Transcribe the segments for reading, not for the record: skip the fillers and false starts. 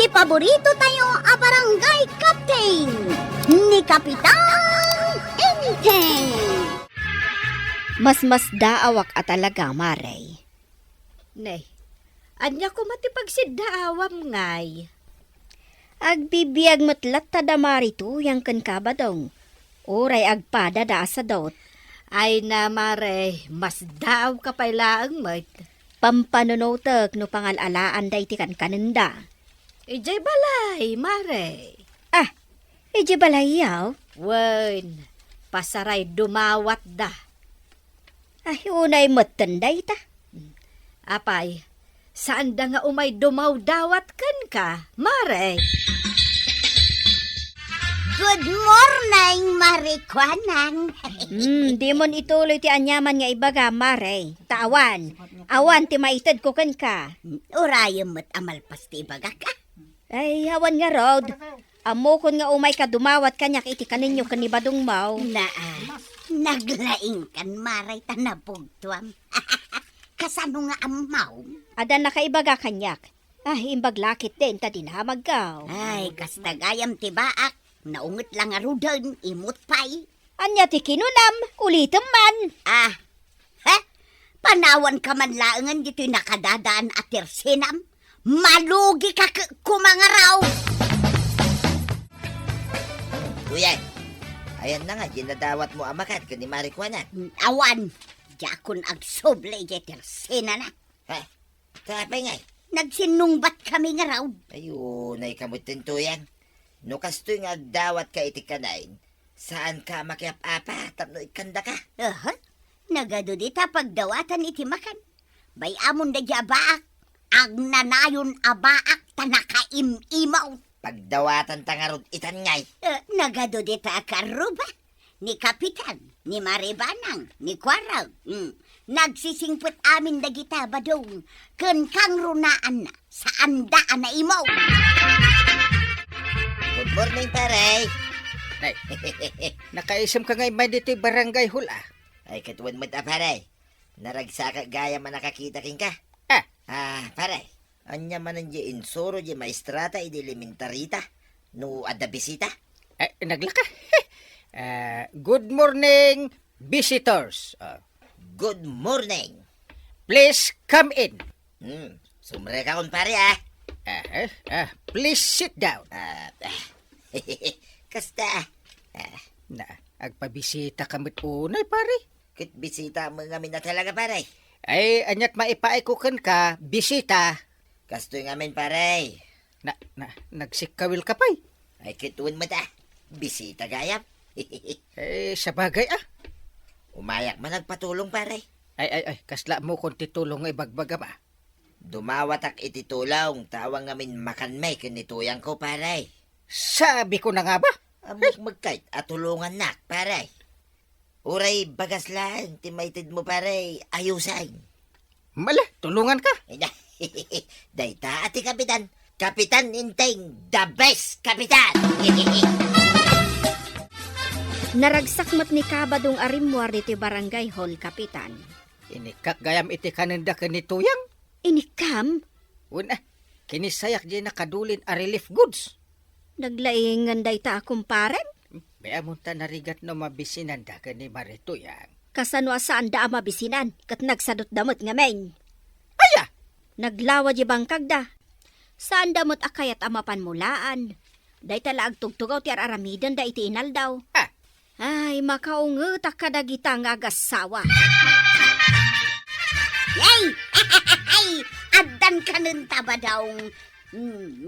Di paborito tayo a barangay captain ni Kapitan Enteng. Mas daawak at talaga, Maray. Nay, anya ko matipagsiddaawam ngay. Agbibiyag matlat tadamari to yang kan kabadong. Oray agpada da sa dot. Ay na mare, mas daaw ka pailaang mat. Pampanunotek no pangalalaan day ti kan kanenda. Ijay balay, mare. Ije balayaw. Wen, pasaray dumawat da. Ay, unay matanday ta. Apay, saan da nga umay dumaw-dawat kan ka, mare? Good morning, Marikwanang. Di mon ituloy ti anyaman nga ibaga, Maray. Tawan, awan ti maitad ko kan ka. Urayam mo't amalpas ti baga ka. Ay, awan nga rod. Amo kon nga umay ka dumawat kanyak iti kaninyo kanibadong mau. Naglaing kan maray tanabugtuam. Kasano nga amaw? Adan nakaibaga kanyak. Ay, imbaglakit din ta dinamag ka. Ay, kastagayam ti baak. Naungot lang arudan, imot pay. Anya ti kinunam, ulitem man. Panawan ka man laangan dito'y nakadadaan at tirsinam. Malugi ka kumangaraw. Kuya, ayan na nga, ginadawat mo amakat ka ni Marikwana. Awan, jakon agsoble di tirsina na. Ha? Kapay nga. Nagsinungbat kami nga raw. Ayun, ay kamutin to yan. No kastoy nga agdawat ka iti kanain, saan ka makiap-apa, tapno ikanda ka. Nagado dita pagdawatan iti makan. Bay amon da di abaak. Ag nanayon abaak tanakaim-imaw. Pagdawatan tangarod itan ngay. Nagado dita akaruba. Ni Kapitan, ni Maribanang, ni Kwarag. Nagsisingput amin dagita badong. Ken kang runaan na saan daan na imaw. Good morning, pare. Nay, nakaisam ka ngay may dito barangay hula. Ay, katuwan mo ta, pare. Naragsaka gaya man nakakita king ka. Pare. Anya man ang di insuro di maestrata idi elementarita. No ada bisita. Naglaka. Good morning, visitors. Good morning. Please come in. Sumre ka kung pare, Please sit down. Kasta. Agpabisita kamit unay, pare. Kit bisita mo ngamin na talaga, pare. Ay, anyat maipaikukan ka, bisita. Kastoy ngamin, pare. Nagsikawil ka pa'y. Ay, kituin mo ta. Bisita gayap. Sa bagay Umayak man nagpatulong, pare. Ay, kasla mo kung titulong ay bagbaga ba? Dumawatak ititulong, tawang ngamin makanmay kinituyang ko, pare. Sabi ko na nga ba? Amok magkait at tulungan nak, pare. Uray, bagas lang, timaitid mo, pare, ayusan. Mala, tulungan ka. Dayta ati kapitan. Kapitan Inteng, the best kapitan. Naragsak mat ni kabadong arimwar dito barangay hall, Kapitan. Inikak gayam iti kanenda kanituyang. Inikam? Una, kinisayak di nakadulin a relief goods. Naglaingan day ta akong paren? Baya mo ta narigat no mabisinan da ka ni Maritoyang. Kasano saan da mabisinan, kat nagsadot damot nga main. Aya! Naglawa di bangkag da. Saan damot akayat amapan mulaan? Day tala agtugtugaw ti aramidan da iti inal daw. Ay, makaungutak ka dagita nga agasawa. Yay! Addan ka nun taba daw.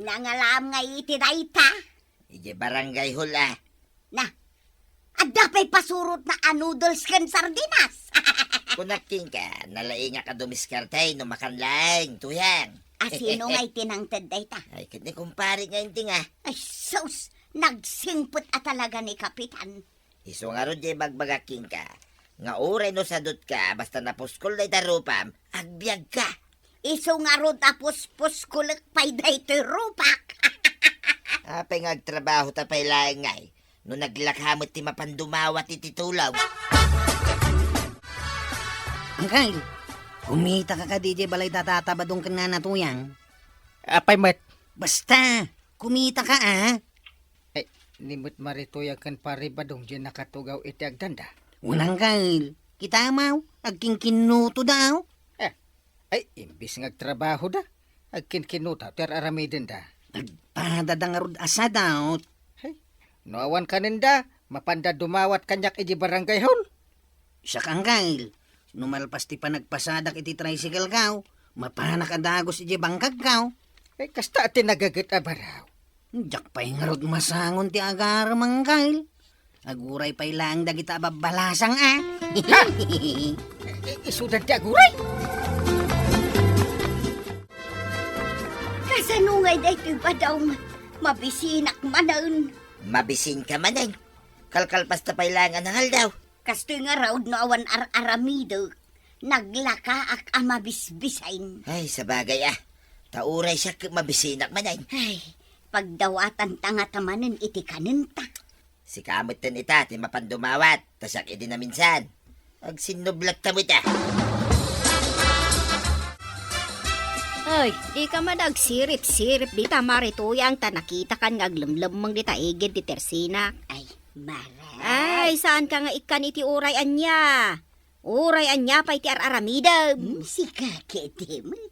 Nangalam nga iti dayta. Ije barangay hula. Adda pa'y pasurot na noodles kan sardinas. Kunaking ka, nalainga ka dumiskartay no makanlaing, tuyang. Sino nga'y tinangtad dayta? Ay, kit ni kumpari nga yung tinga. Ay, sus! Nagsingput talaga ni Kapitan. Iso nga ron di bagbagaking ka. Nga uray no sadot ka, basta napuskol na itarupam, agbyag ka. Iso nga ron tapos puskulak pa'y dayto'y rupak. Apay nga agtrabaho tapay laing ngay. No naglakhamot ti mapandumawat iti tulaw. Angkay, kumita ka DJ balay tatatabadong ka na natuyang. Apay mat, Basta, kumita ka Ay, nimut marituya kan pare badong di nakatugaw iti agdanda. Walang kail. Kita mau, agking kinuto daw. Ay, imbis ngagtrabaho da. Agkin kinuta, ter aramidin da. Nagpadadangarod asa daw. Ay, noawan ka ninda, mapanda dumawat kanyak iji barangay hall. Siya kang kail. Numalpas ti panagpasadak iti tricycle kaw. Mapanak adagos iti bangkag kaw. Ay, kasta ati nagagat abaraw. Jak pa'y ngarod masangon ti agar mang kail. Aguray pa'y lang dagita babalasang Isudan ti aguray. Kasanungay da ito'y badaw mabisinak manan. Mabisin ka manay. Kalkalpas ta pailangan ng haldaw. Kastoy nga raod no awan aramido. Naglaka ak amabisbisain. Ay, sa bagay Tauray siya mabisinak manay. Ay, pagdawatan tanga tamanen iti kanenta. Si kamot ten ita, ti mapandumawat. Tasak idi na minsan. Ag sinublat ta mo ita. Ay, di ka managsirip-sirip di ta marituyang ta nakita kan ngaglemlemang di ta igid di tersina. Ay, maray. Ay, saan ka nga ikan iti uray anya? Uray anya pa iti araramida. Si kakitimit.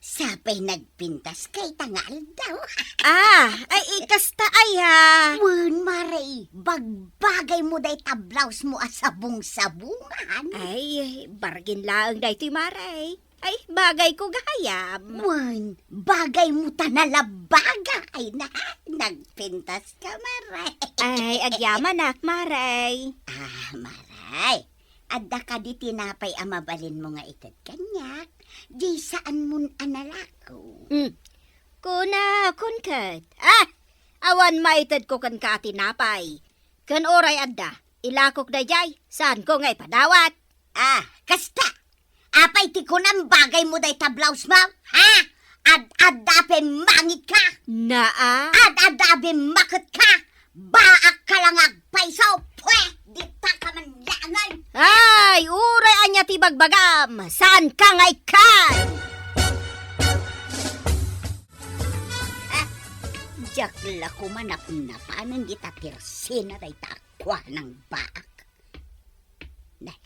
Sapay nagpintas kay tangal daw. Ay ikasta ay ha. Wen, maray. Bagbagay mo day tablaws mo asabong-sabungan. Ay, bargin lang da ito'y maray. Ay, bagay ko gayam. Wen, bagay mo tanalabagay na. Nagpintas ka, maray. Ay, agyaman na, maray. Maray. Adda ka di tinapay amabalin mo nga itad kanyak. Di saan mo analako. Kuna, kunkat. Awan maitad ko kan ka tinapay. Kan oray adda, ilakok da jay, saan ko nga ipadawat? Kasta. Apay ti ko ng bagay mo day tablaws mo, ha? Ad-adabe mangit ka. Naa? Ad-adabe makot ka. Baak ka lang agpaisaw. Pwe, di ta ka man langan. Ay, uray anya ti bagbagam, saan ka nga ikan? Jakla ko manap na panan di ta tirsina day takwa ng baak. Nay,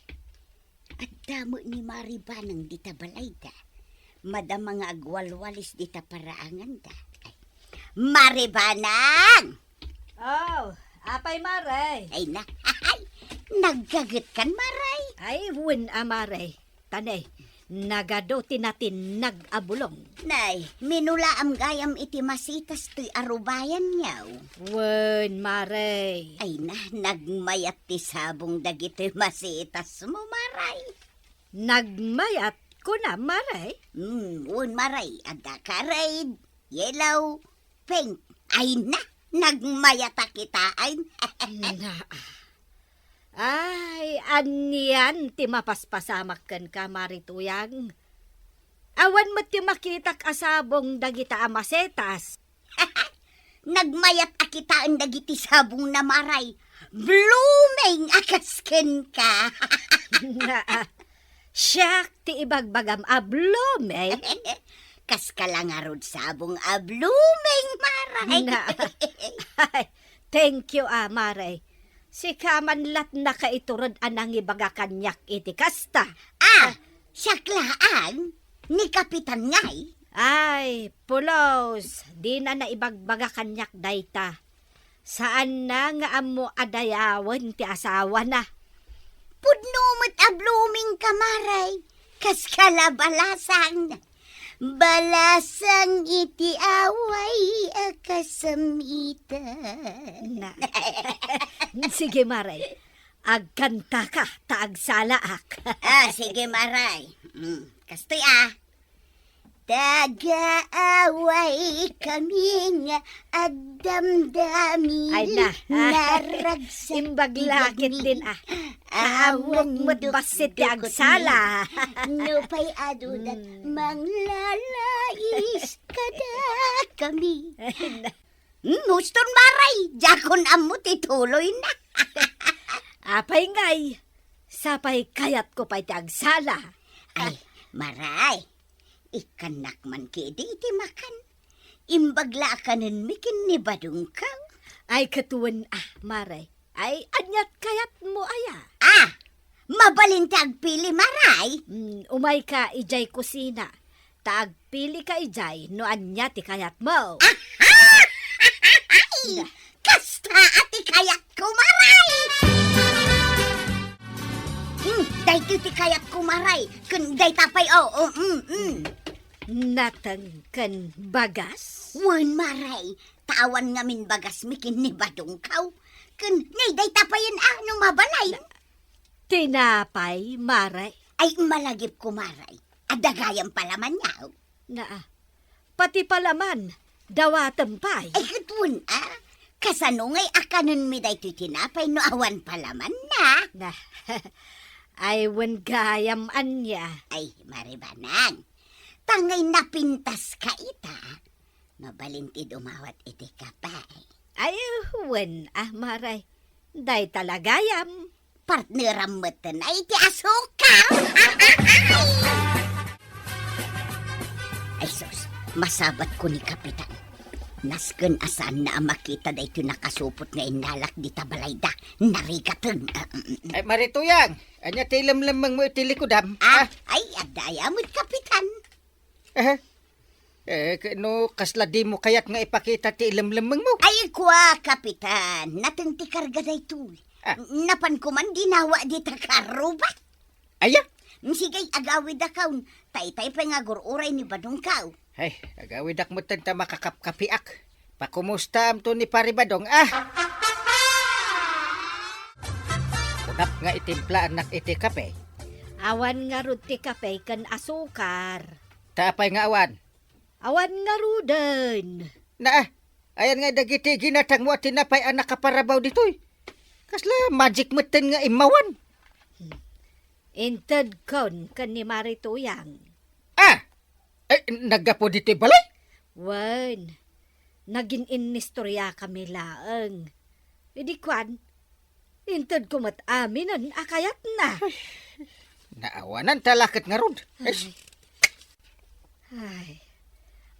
at damo ni Maribanang di ta balay da. Madama nga agwalwalis di ta paraangan da. Ay, Maribanang! Oh, apay maray. Ay na, ay, naggagat kan Maray. Ay, win amaray. Tanay, nagado tinatin nag-abulong. Nay, minula am gayam iti masitas to'y arubayan niyaw. Win maray. Ay na, nagmayat ti sabong dagiti masitas mo, Maray. Nagmayat ko na maray. Un Maray, ada kared, yellow, pink. Ay na, nagmayata kita ay. Ay, anyan ti mapaspasamak kan ka marituyang. Awan mo ti makitak asabong dagita amasetas. Nagmayat akitaan dagiti sabong na Maray. Blooming akasken ka. Siyak ti ibagbagam ablome. Kas ka lang arod sabong blooming Maray. Ay, thank you maray. Si kamanlat na kaiturod anang ibaga kanyak iti kasta. Siyaklaan ni Kapitan ngay. Ay, pulos, di na naibagbaga kanyak dayta. Saan na nga amo adayawan ti asawa na? Pudnumot blooming ka Maray. Kas kalabalasang. Balasang iti away akasamita. Na. Sige, Maray. Agkanta ka, taagsalaak. Sige Maray. Kastoy Taga-away kami nga addamdami. Ay na. Naragsak Imbaglakit din Amok mo't basit ti agsala. Nupay adudat manglalais kada kami. Muston Maray, jakon amot ituloy na. Apay ngay, sapay kayat ko pa'y ti agsala. Ay, Maray, ikanak man kidi iti makan. Imbagla ka nun mikin ni badong ka. Ay katuwan maray. Ay anyat kayat mo aya. Mabalintag pili maray. Umay ka ijay kusina. Taagpili ka ijay no anyat kayat mo. Ay, kasta ati kayat ko maray. Day ti kayat ko maray. Kun day tapay Natangkan bagas? Wan maray. Tawan nga min bagas mikin ni badong kaw. Kun ngay day tapayan no mabalay. Tinapay, maray. Ay malagip ko maray. Adagayang palaman yaw. Pati palaman, dawatampay. Ay katun Kasano ngay akanon mi day tinapay no awan palaman na. Ay wan gayam anya. Ay maribanang. Tangay napintas ka ita. Mabalintid umawat iti kapay. Ay wan maray. Day talagayam. Partneram mo na iti asukaw. Ay sus, masabat ko ni Kapitan. Nasken asan na makita da ito nakasupot nga inalak di tabalayda. Narigatan. Ay, Marituyang, anya tilam-lamang mo itilikudam. Ay, adaya mo't Kapitan. No, kasla di mo kayat nga ipakita ti ilam-lamang mo. Ay, kwa, Kapitan. Natinti karga da ito. Napan ko man ginawa di takaruba. Aya? Sige, agawid akaw. Tay-tay pa nga gururay ni Badong kaw. Ay, agawidak mo tanta makakapkapiak. Pakumusta am to ni Paribadong, Unap nga itimpla anak iti kape. Awan nga ruti kape kan asukar. Tapay nga awan. Awan nga ruden. Ayan nga dagiti ginatang mo at tinapay anak kaparabaw ditoy. Kasla magic meten nga imawan. Inted kon kan ni Marituyang. Ay, nagapo dito'y balay? Wan, naging inistorya kami laang. Idi kwan, inted ko mat-aminan akayat na. Naawanan talakit nga rod. Ay,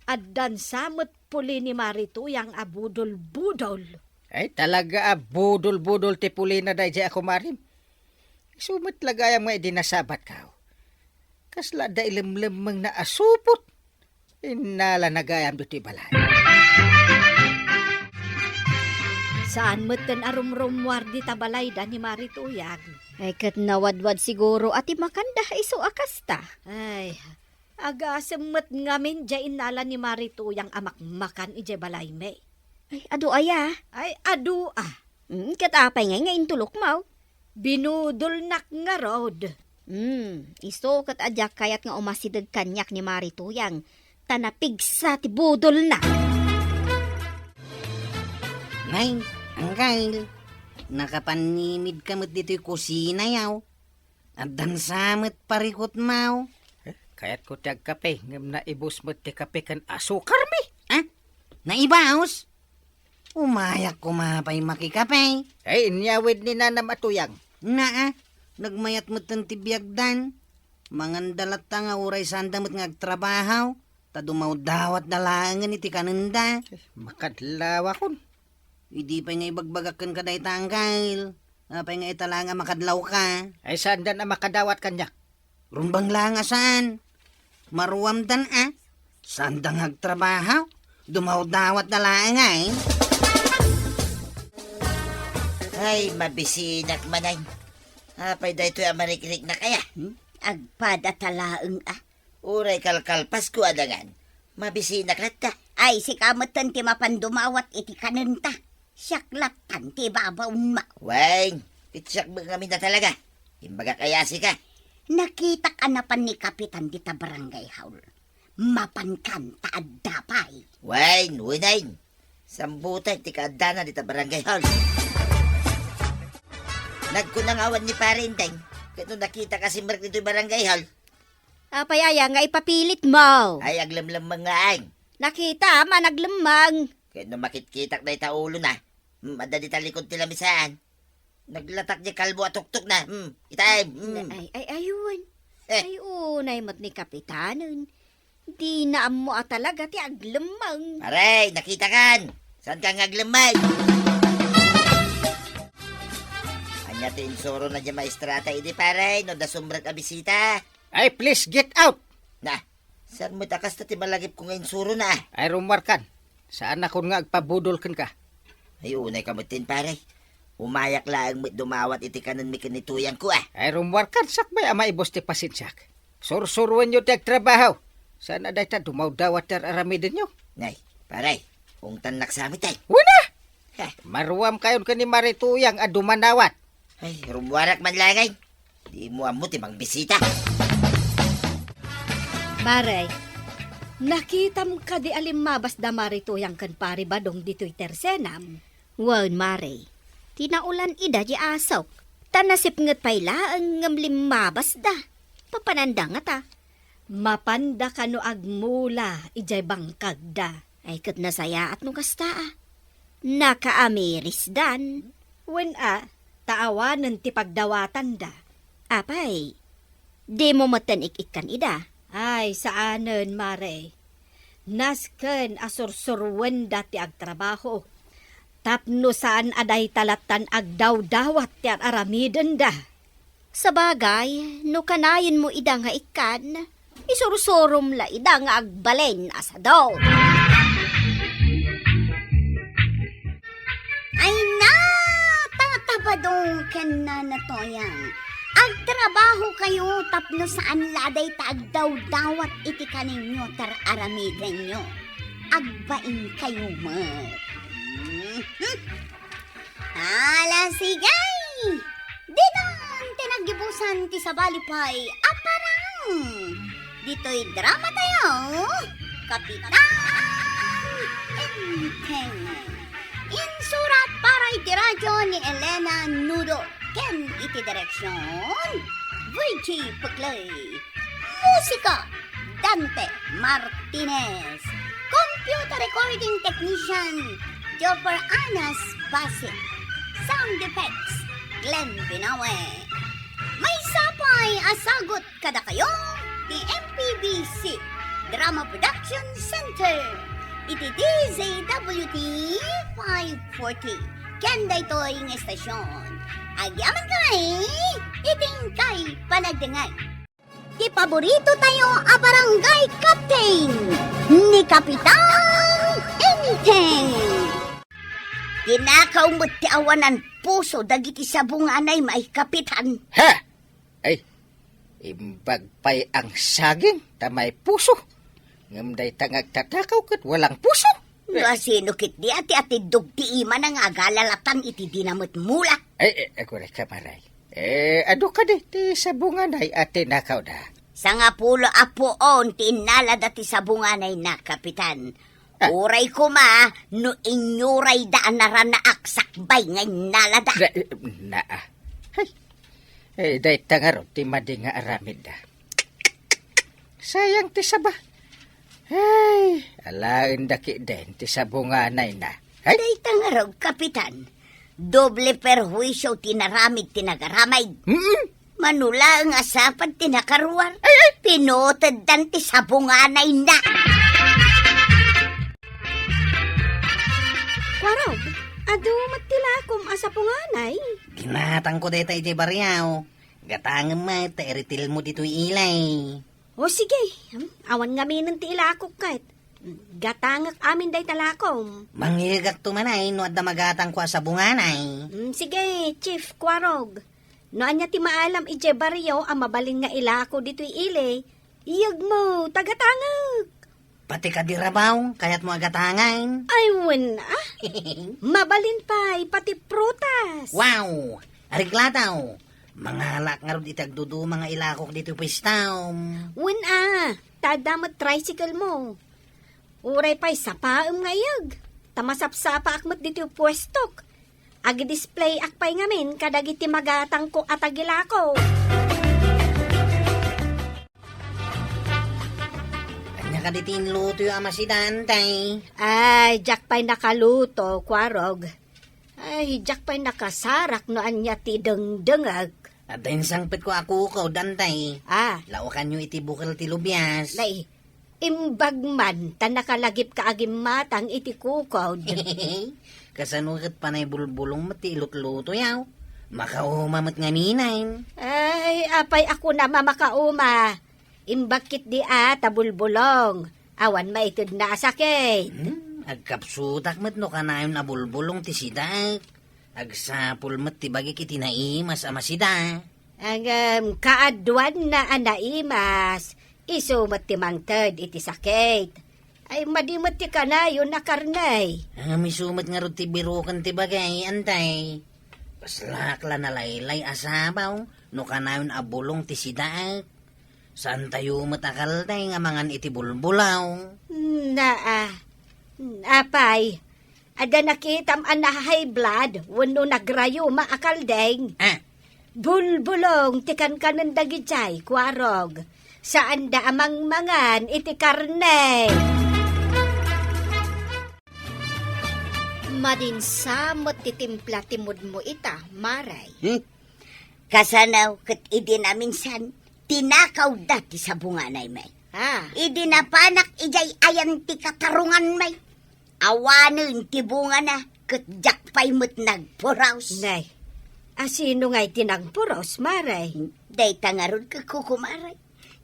addan samot puli ni Marituyang abudol-budol. Ay, talaga budol-budol ti puli na dahi ako marim. Sumit lagayang may dinasabat ka. Kasla da ilim-limang na asupot. Inala nagayam dito'y balay. Saan mo't kan arumrumwar di tabalayda ni Marituyang? Ay kat nawadwad siguro ati makanda iso akasta. Ay, agasemmet ngamin dya inala ni Marituyang amakmakan ije balay me. Ay adu aya. Ay, adu Kat apay nga intulok mo. Binudol nak nga rod. Iso kat adyak kayat nga umasidag kanyak ni Marituyang. Tanapig sa tibudol na. Nay, Angkail, nakapaninid ka mo't dito'y kusina yaw. At dansamot parikot mau. Kaya't ko tiyag kape, ngam na ibus mo ti kape kan asukar mi. Naibaos? Umayak kumapay makikapay. Ay, inyawid ni Nana Matuyang. Nagmayat mo tibiyagdan. Mangandalat ta nga uray sandamot nga agtrabahaw. Tadumaw dawat dalangan iti kananda. Makadlawa kon. Hindi pa nga ibagbagakan ka dahi tangkail. Napay nga itala nga makadlaw ka. Ay, saan na makadawat kanyak? Rumbang lang saan? Maruam dan Sandang agtrabahaw. Dumaw dawat dalangan Ay, mabisinak manay. Apay da ito'y amarikrik na kaya. Agpada talaang Uray kalkalpas ko adangan. Mabisinak latta. Ay, si kamatan ti mapandumawat iti kanenta. Siyaklatan ti babaon ma. Wain, pitsak ba kami na talaga? Imbaga kayasi ka. Nakita ka na pan ni Kapitan di ta barangay haul. Mapankan taad dapay. Wain, winain. Sambutay ti kaadana di ta barangay hall. Nagkunangawan ni Parinteng. Kaya nakita kasi mark dito'y barangay hall. Apay aya nga ipapilit mo. Ay, aglamlam mga aing. Nakita managlemang. Kaya makitkitak na itaulo na. Madali talikod tila misaan. Naglatak niya kalbo at tuktok na. Itay. Ay, ayun. Ay, unay mo't ni Kapitanon. Di na amo talaga ti aglemang. Paray, nakita kan. Saan ka ngaglamay? Anya ti insuro na dyan maestrata idi paray, no da sumrat a bisita. Ay, please get out! Na, saan mo takas na ti malagip kong insuro na? Ay, rumarkan. Saan ako nga agpabudol ka? Ay, unay kamutin paray. Umayak lang mo't dumawat iti kanan mi kanituyang ko ah. Ay, rumarkan. Sakbay ama ibos ti pasensyak. Sursuruan nyo ti agtrabaho. Saan na dayta dumawdawat tar aramidin nyo? Nay, paray, ungtan naksamit ay. Wala! Ha, Maruam kayon ka ni Marituyang a dumanawat. ay, rumwarak man langay. Di mo amo ti mang bisita. Maray, nakita mo ka di alimabas da Marituyang kan pari badong dito'y tersenam. Wan, Mare. Tinaulan ida di asok. Tanasip ngat payla ang ngamlimabas da. Papananda nga ta. Mapanda ka no agmula, ijay bangkag da. Ay kat nasaya at nung kasta Nakaamiris dan. Wen taawanan ti pagdawatan da. Apay, di mo matanik-ikan ida. Ay, saanen, Mare. Nasken asursurwen da ti agtrabaho. Tapno saan aday talatan agdaw-dawat ti aramiden da. Sa bagay, no kanayon mo ida nga ikan, isurusurum la ida nga agbalen asadaw. Ay na! Tatabadong ken na natoyang. Agtrabaho kayo tapno saan laday ta agdaw-dawat iti kaninyo tar aramiden nyo. Agbain kayo mat. Ala sigay! Dinan tinagibusan ti sabalipay aparang. Dito'y drama tayo. Kapitan Enteng. Insurat para iti radyo ni Elena Nudo. Ken iti direksyon Virgie Puglay. Musika Dante Martinez. Computer recording technician Jopper Anas Basit. Sound effects Glenn Binawe. May sapay asagot kada kayo ni MPBC Drama Production Center. Iti DZWT 540. Kenda ito'y ng estasyon. Agyaman kay, iting kay panagdingay. Di paborito tayo a barangay captain ni Kapitan Enteng. Tinakaw mo't ti awanan puso dagiti sa bunganay may kapitan. Ha! Ay, imbag pa'y ang saging tamay puso. Ngamday tangag tatakaw kat walang puso. Sino kit di ati dugti iman ang agalalatan iti dinamot mula. Ay, ako rin kamaray. Ado ka ti sa bunganay at tinakaw da. Sa nga pulo apoon tinala dati sa bunganay na kapitan. Uray ko ma, no inyuray daan naranaak sakbay ngay nalada. Ay, day tangaro ti madi nga aramid da. Sayang ti saba. Ay, alain daki din ti sa bunganay na. Ay, Day tangaraw, kapitan. Doble perhuisyo tinaramid tinagaramay. Manula ang asapan tinakaruar. Pinotad dan ti sa bunganay na. Kwaraw, ado matilakom asa punganay. Ginatang ko deta iti baryaw. Gatangan ma, taeritil mo dito'y ilay. O sige, awan nga minang ti ilakok kahit. Gatangak amin day talakom. Manghigak tumanay, no adda magatang ko sa bunganay. Sige, Chief Kwarog. No anya ti maalam ije baryo ang mabaling nga ilako dito'y ile. Iyag mo, tagatangak. Pati ka dirabaw, kaya't mo agatangan. Ay, wala. Mabalin pa'y pati prutas. Wow! Ariglataw! Mga halak nga rin itagdudu mga ilakok dito pistaw. Wala. Tadamat tricycle mo. Uray pa'y sapaam ngayag. Tamasapsapa akmat dito pwestok. Agi-display akpay ngamin kadagiti magatang ko at agilako. Kanya ka ditin luto yung ama si Dantay. Ay, Jack pa'y nakaluto, Kwarog. Ay, Jack pa'y nakasarak no anya ti dengdengag. At dahil sangpit ko ako Dantay. Ah, Lawakan nyo iti bukal ti lubyas. lay, Imbag man, ta nakalagip ka agim matang iti kukod. Kasanukat panay bulbulong mati ilut-luto yaw. Makaumamat nga ninain. Ay, apay ako na mamakauma. Imbakit di tabulbulong. Awan maitid na sakit. Agkapsutak mat no kanayon na bulbulong ti sidak. Agsapul mat ti bagik iti naimas ama sida. Ang kaadwan na anaimas. Isumat ti mangtad iti sakit. Ay madimot ti kanayon na karnay. May sumat nga ro ti birukan ti bagay, antay. Paslakla na laylay asabaw, no kanayon abulong ti sidak. Saan tayo matakaltay nga mangan iti bulbulaw? Apay, ada nakitam an na high blood, wano nagrayo maakaldeng. Bulbulong tikan kanan dagijay, kwarog. Saan da amang mangan iti karne? Madinsamot titimpla timod mo ita, Maray. Kasanaw, kat idi na minsan, tinakaw dati sa bunganay may. Idi na panak ijay ayan ti katarungan may. Awanin ti bunga na, kat jakpay mo't nagpuraws. Nay, asino nga'y tinagpuros, Maray? Day tangarod ka kukumaray.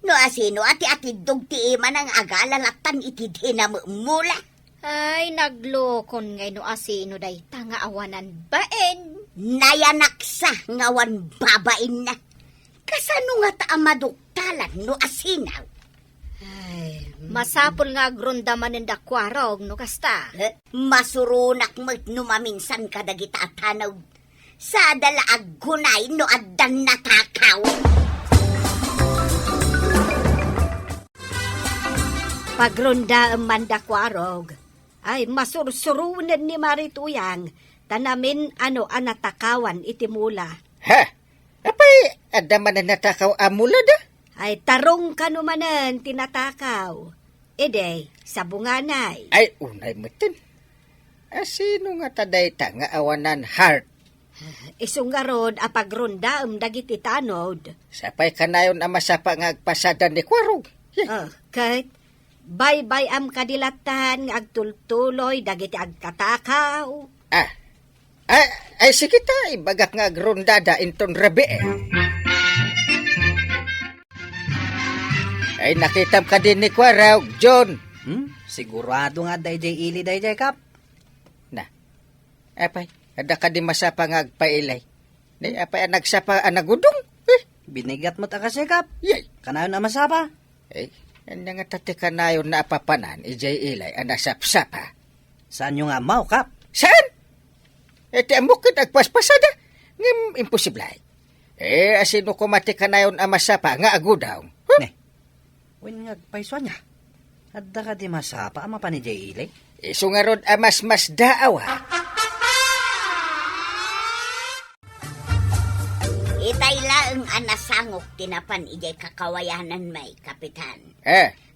No asino ati dog ti ima ng agalalatan iti dinamumula. Ay, naglokon ngay no asino day tanga awanan baen. Nayanaksa ngawan babain na. Kasano nga ta amaduktalan no asinaw? Ay, Masapol nga agrundaman ng dakwarog no kasta. Masurunak mo't numaminsan kadagita at tanaw. Sa dalaag gunay no addan natakaw. Pagronda ang mandakwarog, ay masursurunan ni Marituyang, tanamin anatakawan iti mula. Ha? Apay, adaman na natakaw amula da? Ay tarong kanumanan tinatakaw. Ede, sa bunganay. Ay, unay mutin. Asino nga taday ta nga awanan heart? Isungarod a pagronda dagiti tanod. Sapay kanayon ang masapa nga agpasada ni Kwarog. Kahit bye-bye am kadilatan nga agtultuloy dagiti agkatakaw. Ay sige ta, ibagak nga agrondada inton rabi Ay nakitam ka din ni Kwarog, John. Sigurado nga dayjay ili dayjay kap. Apay, ada ka din masapa nga agpailay. Di apay nagsapa anagudong. Binigat mo ta kasi kap. Yay. Kanayon na masapa. Ano nga tatika na yun na apapanan, ijay ilay, anasapsapa. Saan yung amaw kap? Saan? Iti amukid agpaspasada. Ngim imposiblay. Asino kumatika na yun amasapa nga agudaw. Win nga paiso niya. Adda ka di masapa ama pa ni Jay ilay. Isungarod amas daaw ha. Itay laeng anasangok tinapan ijay kakawayanan may, kapitan.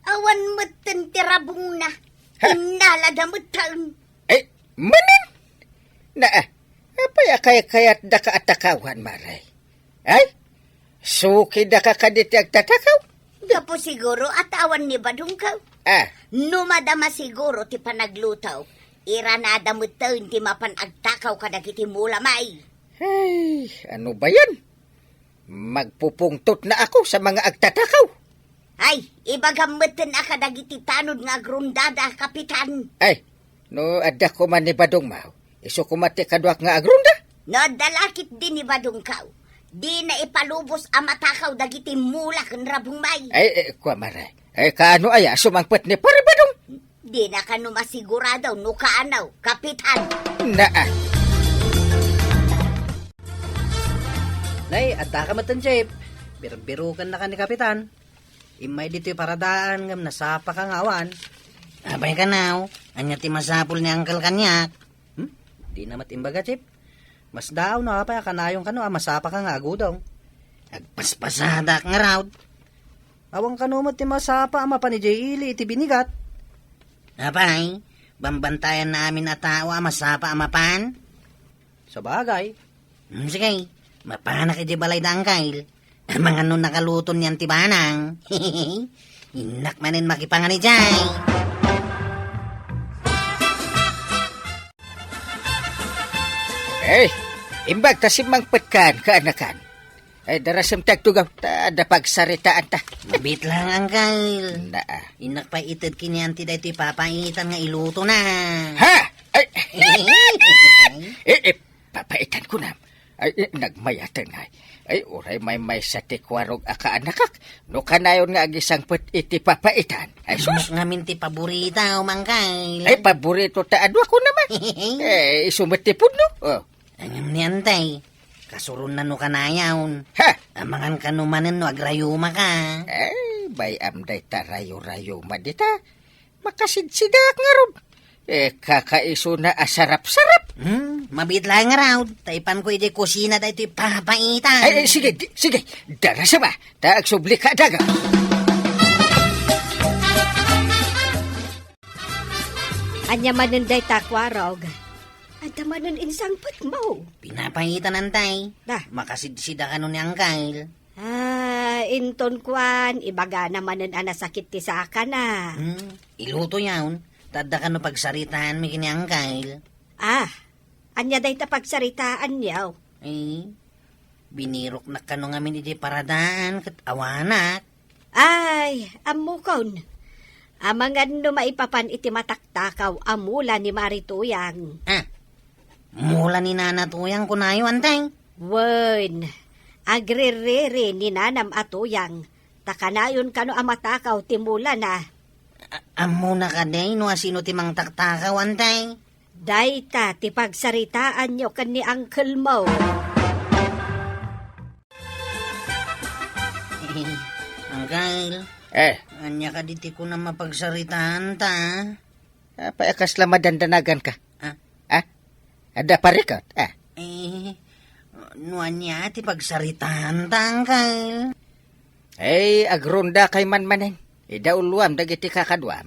Awan mo't tirabong na. Inalada mo't taon. Manin! Apay kayat da ka atakawan, Maray. Ay, suki da ka kaditi agtatakaw? Gapo siguro at awan ni Badong ka. Numadama siguro ti panaglutaw. Iranada mo't taon ti mapan agtakaw kadagiti mula may. Ay, ano ba yan? Magpupungtot na ako sa mga agtatakaw. Ay, ibagamutin akadagiti tanod nga agrundada, kapitan. Ay, no adda ko man ni Badong Maw. Iso kumati kadwak nga agrunda. No, dalakit din ni Badong Kaw. Di na ipalubos ang matakaw dagiti mula kan rabong may. Ay, kwa Maray. Ay, kaano aya sumangpet ni Pare Badong? Di na ka masiguradaw no kaanaw, kapitan. Nay, adda ka matan Jeep. Birukan na ka ni Kapitan. Imay dito'y paradaan ngam nasapa kang awan. Abay ka now, anya ti masapul ni Uncle kanyak. Di na matimbaga, Jeep. Mas daw na pa kanayong kano masapa kang agudaw. Agpaspasada nga raw. Awang kano ti masapa ama pa ni Jay ili iti binigat. Abay, bambantayan namin at tao masapa amapan. Sa bagay. Sige, mapanak iti balay da Uncle. Mga nun nakaluton niyan ti banang. Inak manin makipangani jay. Imbag ta si Mang Petkan kaanakan. Darasam tagtugaw ta ada pagsaritaan ta. Mabit lang, Uncle. Naa. Inak pa itad kinyanti da ito'y papaitan nga iluto na. Ha? Papaitan ko na. Nagmayatan nga. Uray may sa tikwarog akaanakak. No kanayon nga agisang pet iti papaitan. Sus. Ngamin ti paborita, Mangkay. Paborito ta adwa ko naman. Isumatipod no. Angam ni Antay. Kasurun na no kanayawn. Ha? Amangan kanumanan no agrayuma ka. Bayam day tarayo-rayo madita. Makasidsidak nga ron. Kakaiso na asarap-sarap. Mabit lang nga raw. Taipan ko iti kusina da ito'y papaitan. Sige. Darasa ba? Tagsubli ka daga. Anya manunday takwarog. Ada manon insang put mo. Pinapaitan, Antay. Dah. Makasidsida ka nun ni Uncle. Inton kwan, ibaga naman ang anasakit ti sa akan na. Iluto yawn. Tada ka no pagsaritaan mi kini Uncle. Anya day ta pagsaritaan niyaw. Binirok na ka no ngamin iti paradaan kat awanak. Amukon. Amangan no maipapan iti mataktakaw amula ni Marituyang. Mula ni Nana Tuyang kunayo, Antay. Wen, agririri ni Nanam Atuyang. Takanayon kano amatakaw timula na. Amo na ka day, no asino ti mang taktakaw, Antay. Dayta ti pagsaritaan nyo kan ni Uncle Mo. Uncle, anya ka diti ko na mapagsaritaan ta. Paakas lang madandanagan ka. Ada parikot. Nuan niya ti pagsaritaan ta, Uncle. Agronda kay manmanen. Idauluam dagiti kakadwam.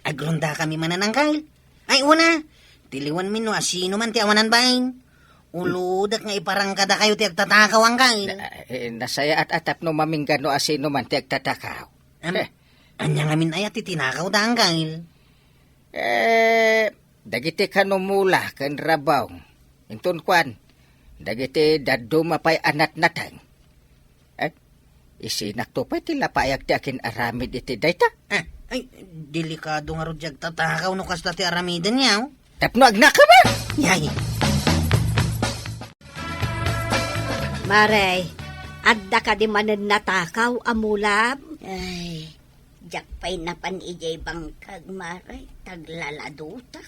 Agronda kami manan, Uncle. Una, tiliwan min no asino man ti awanan bain. Uludak nga iparang kada kayo ti agtatakaw, Uncle. Nasaya at atap no maminggan no asino man ti agtatakaw. Anya nga min ayat ti tinakaw da, Uncle. Dagiti kanumula ken rabaw. Intun kwan. Dagiti daduma pay anat natang. Isinak to pay ti lapayag ti akin aramid iti dayta. Delikado nga rodjag tatakaw no kasta ti aramidan yaw. Tapno agnak ka ba? Yay. Maray, adda ka di manen natakaw amula. Jakpay na pan ijay bangkag maray. Taglaladuta.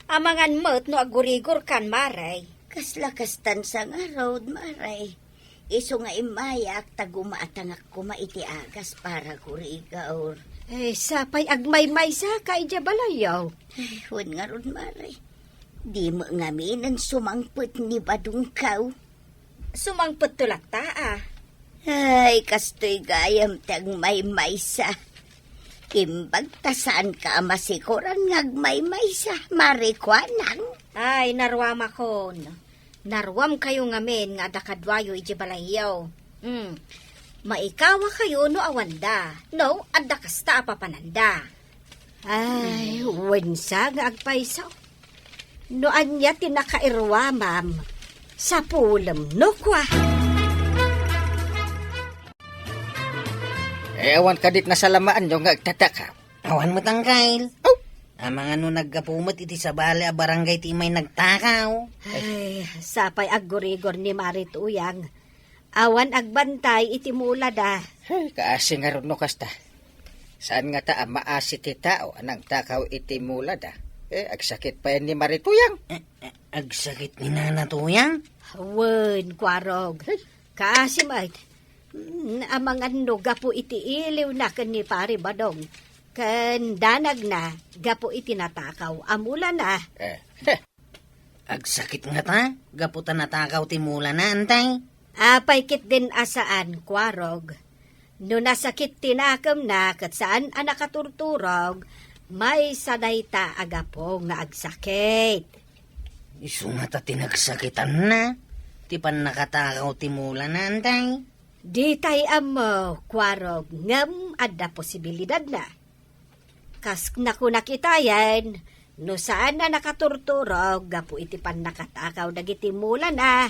Amangan mo't no agurigor kan, Maray. Kaslakastan sa nga road, maray. Iso nga imayak, tagumaatangak kumaiti agas para kurigaor. Sapay agmay-may sa kaidya balayaw. Huwag nga ron, maray. Di mo ngaminan sumangput ni Badungkaw. Sumangpot tulak ta, Kastoy gayam tag may sa. Imbag tasaan ka masikuran ngagmay sa marikwanang. Narwam akon. Narwam kayo ngamin nga dakadwayo iji balayaw. Maikawa kayo no awanda. No, adda kasta apapananda. Wensa nga agpaisaw. No anya tinakairwamam. Sa pulam no kwa. Awan kadit na salamaan yung agtatakaw. Awan mo, Uncle. Amang ano nagkapumot iti sa bale a barangay ti may nagtakaw. Sapay aggurigor ni Marituyang. Awan agbantay iti mula da. Kaasi nga ron no kasta. Saan nga ta maasi ti tao anang takaw iti mula da? Agsakit pa yan ni Marituyang. Agsakit ni Nana Tuyang? Wen, kwarog. Kaasi may. Amang ano gapo iti iliw na kan ni Pari Badong. Kan danag na, gapo iti natakaw. Amula na. Agsakit nga ta? Gapo ta natakaw ti mula na, Antay? Apay kit din asaan, kwarog. No nasakit tinakam na kat saan anakaturturog, may sadayta agapo nga agsakit. Isu nga ta tinagsakitan na. Ti pan nakatakaw ti mula na, Antay? Di tay amo, kwarog, ngam ada posibilidad na. Kas naku nakita yan, no saan na nakaturturog, gapu iti pan nakatakaw dagiti mula na,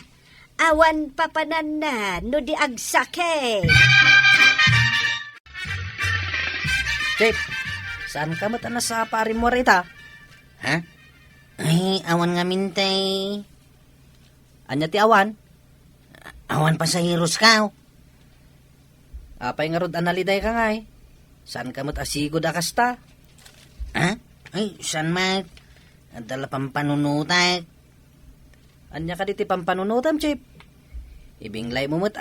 awan papanan na, no di agsake. Chip, saan ka mo na sa parin mo rita? Ha? Ay, awan nga mintay. Anya ti awan? Awan pa sa hiros ka. Apay nga rod analiday ka nga eh. Saan ka mo't asigod akasta? Ha? Ay, saan mat? Adala pampanunutan. Anya ka diti pampanunutan, Chip? Ibinglay mo mo't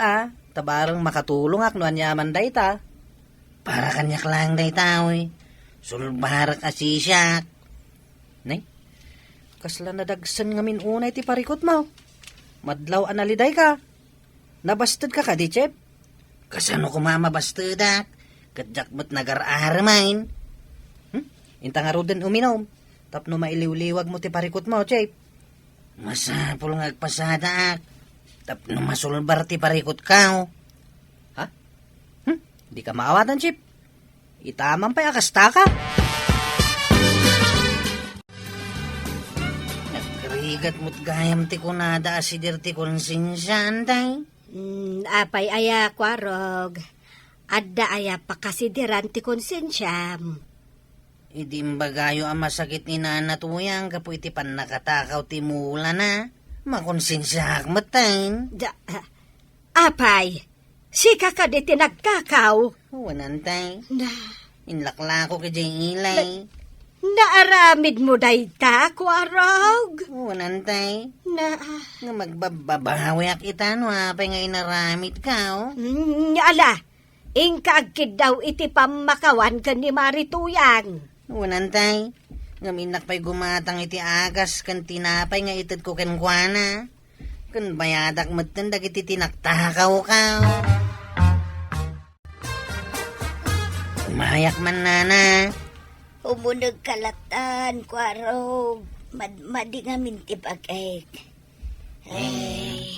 tabarang makatulong ak no anyaman day ta. Para kanyak lang day tao eh. Sulbarak asisyak. Nay, kasla nadagsan ngamin unay ti parikot mo. Madlaw analiday ka. Nabastad ka ka di, Chip? Kasano ko mamabastadak? Kadyak mo't nagar-aramain. Inta nga ro din uminom. Tapno mailiw-liwag mo ti parikot mo, Chip. Masapul nga agpasadak. Tapno masulbar ti parikot ka. Ha? Di ka maawatan, Chip. Itamang pa'y akasta ka. Nagrigat mo't gayam ti kunada asidir ti konsensyan, tay. Apay aya, kwarog. Adda aya pakasidiran ti konsensyam. Idimbagayo ang masakit ni Nana Tuyang kapo iti pan nakatakaw ti mula na. Makonsensyak matain. Apay, sika ka di tinagkakaw. Wanantay. Na, Inlaklako ka dyan ilay. naaramid mo dayta, kwarog. Wanantay. Na, Nga magbababawi kita no apay nga inaramit ka. ala, ingkaagkid daw iti pamakawan ka ni Marituyang. Wanantay. Nga minak pa'y gumatang iti agas kan tinapay nga itad ko kenkwana. Kan bayadak matendag iti tinaktakaw ka. Umayak man, Nana. Umunag kalatan, kwarog. Madi nga minti pag-ek. Ay.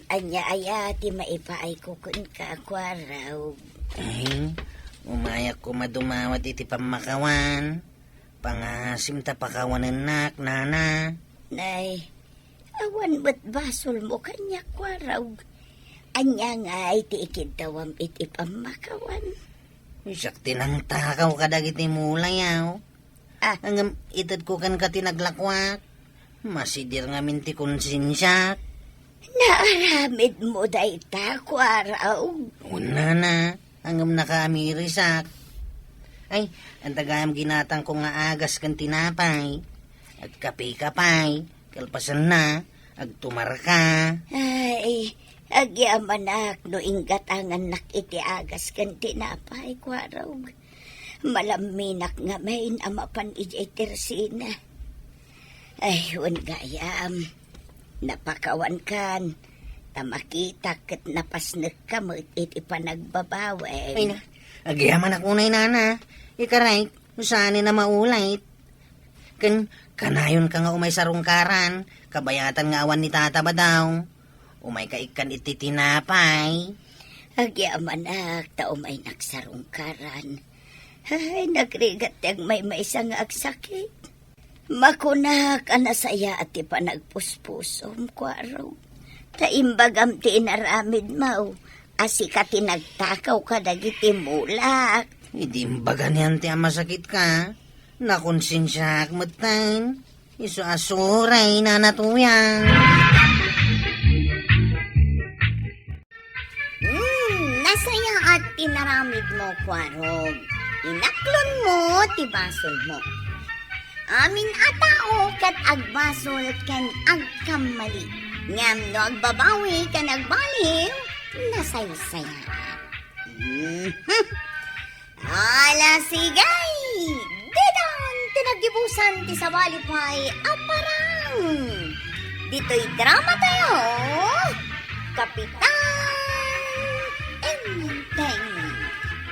Anya-aya, ti maipaay ko kun ka, kwarog. Ay, umayak ko madumawat iti pamakawan. Pangasim ta pakawanan nak, Nana. Nay, awan ba't basol mo kanya, kwarog? Anya nga iti ikidawam iti pamakawan. Isak tinang takaw kadag iti mulay yaw. Hanggang itad ko kan ka tinaglakwak. Masidir nga minti konsensyak. Naaramid mo dayta, kwarog. Una na, hanggang nakaamirisak. Ay, ang tagayam ginatang ko nga agas kan tinapay. At kape-kapay, kalpasan na, agtumar ka. Ay, agyamanak no inggatangan nak iti agas kan tinapay, kwarog. Malaminak nga main amapan iti tersina. Ay, gayam. Napakawan kan. Tamakita kat napasnek ka mo iti panagbabawi. Ay na, agyaman ako na Nana. Ikaray, saan na maulay. Kanayon ka nga umay sarungkaran. Kabayatan nga awan ni tata ba daw. Umay ka ikan iti tinapay. Agyamanak, taumay nagsarungkaran. Ay, nagrigat yung may isang agsakit. Makunak, anasaya at ipanagpuspusom, kwarog. Taimbagam ti inaramid mo, asika tinagtakaw ka dagiti mulak. Hindi mbaga niyan ti masakit ka. Nakonsensyak matain. Iso asuray na natuyang. Nasaya at tinaramid mo, kwarog. Inaklon mo, tibasol mo. Amin atao kat agbasol ken agkamali. Ngam no agbabawi ken agbaliw, nasaysaya. Ala sigay! Dedon tinagdibusan ti sabalipay aparang. Dito'y drama tayo. Kapitan Enteng.